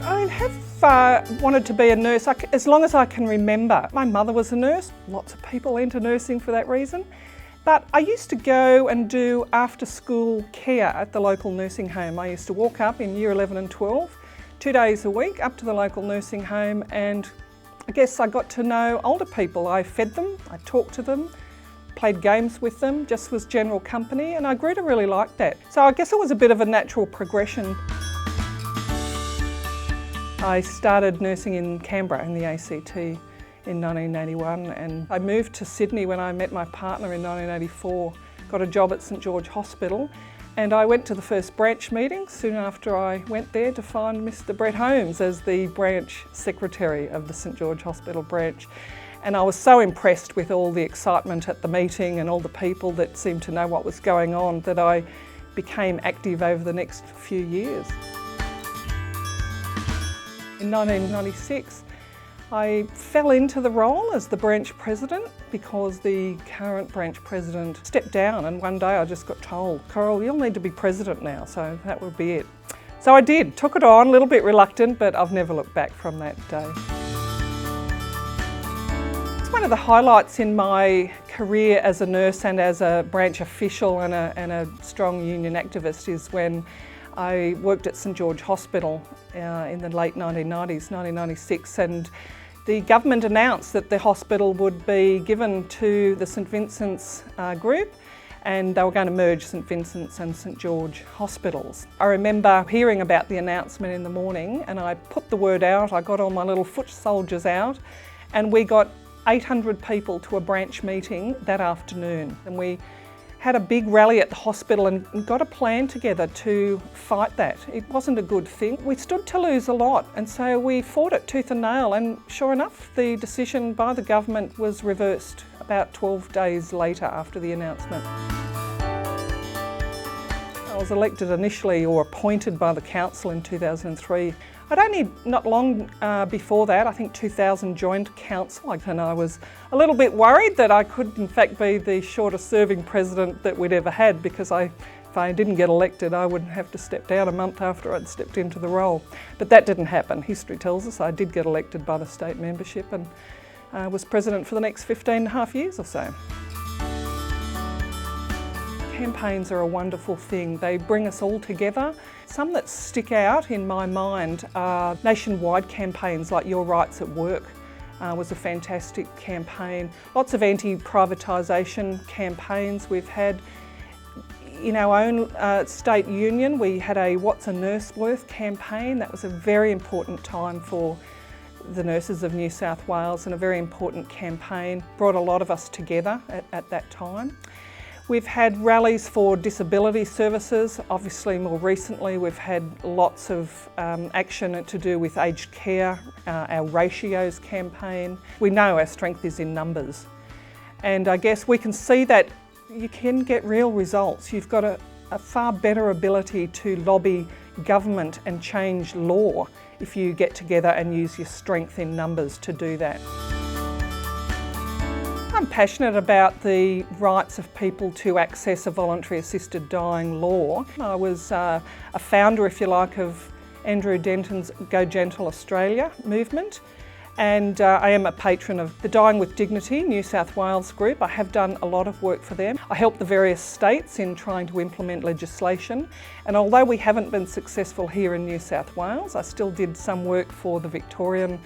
I have wanted to be a nurse as long as I can remember. My mother was a nurse, lots of people enter nursing for that reason. But I used to go and do after-school care at the local nursing home. I used to walk up in year 11 and 12, 2 days a week up to the local nursing home, and I guess I got to know older people. I fed them, I talked to them, played games with them, just was general company, and I grew to really like that. So I guess it was a bit of a natural progression. I started nursing in Canberra in the ACT in 1981, and I moved to Sydney when I met my partner in 1984, got a job at St George Hospital, and I went to the first branch meeting soon after I went there to find Mr Brett Holmes as the branch secretary of the St George Hospital branch. And I was so impressed with all the excitement at the meeting and all the people that seemed to know what was going on that I became active over the next few years. In 1996, I fell into the role as the branch president because the current branch president stepped down, and one day I just got told, "Coral, you'll need to be president now," so that would be it. So I did, took it on, a little bit reluctant, but I've never looked back from that day. It's one of the highlights in my career as a nurse and as a branch official and a strong union activist is when I worked at St George Hospital in the late 1990s, 1996, and the government announced that the hospital would be given to the St Vincent's group, and they were going to merge St Vincent's and St George hospitals. I remember hearing about the announcement in the morning, and I put the word out. I got all my little foot soldiers out, and we got 800 people to a branch meeting that afternoon, and we had a big rally at the hospital and got a plan together to fight that. It wasn't a good thing. We stood to lose a lot, and so we fought it tooth and nail, and sure enough, the decision by the government was reversed about 12 days later after the announcement. I was elected initially, or appointed by the council in 2003. I'd only not long before that, I think 2000, joined council, and I was a little bit worried that I could in fact be the shortest serving president that we'd ever had, because if I didn't get elected I would have to step down a month after I'd stepped into the role. But that didn't happen. History tells us I did get elected by the state membership and was president for the next 15 and a half years or so. Campaigns are a wonderful thing. They bring us all together. Some that stick out in my mind are nationwide campaigns like Your Rights at Work was a fantastic campaign. Lots of anti-privatisation campaigns we've had. In our own state union, we had a What's a Nurse Worth campaign. That was a very important time for the nurses of New South Wales, and a very important campaign. Brought a lot of us together at that time. We've had rallies for disability services. Obviously, more recently, we've had lots of action to do with aged care, our ratios campaign. We know our strength is in numbers. And I guess we can see that you can get real results. You've got a far better ability to lobby government and change law if you get together and use your strength in numbers to do that. I'm passionate about the rights of people to access a voluntary assisted dying law. I was a founder, if you like, of Andrew Denton's Go Gentle Australia movement, and I am a patron of the Dying with Dignity New South Wales group. I have done a lot of work for them. I help the various states in trying to implement legislation, and although we haven't been successful here in New South Wales, I still did some work for the Victorian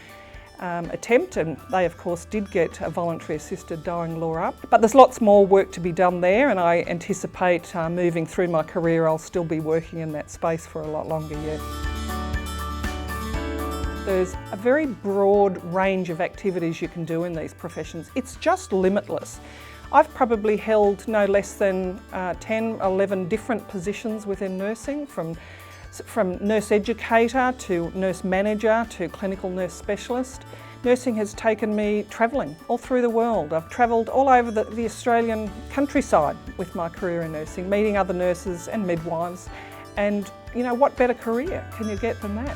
attempt, and they of course did get a voluntary assisted dying law up. But there's lots more work to be done there, and I anticipate moving through my career I'll still be working in that space for a lot longer yet. There's a very broad range of activities you can do in these professions. It's just limitless. I've probably held no less than 10, 11 different positions within nursing, from nurse educator to nurse manager to clinical nurse specialist. Nursing has taken me travelling all through the world. I've travelled all over the Australian countryside with my career in nursing, meeting other nurses and midwives, and you know, what better career can you get than that?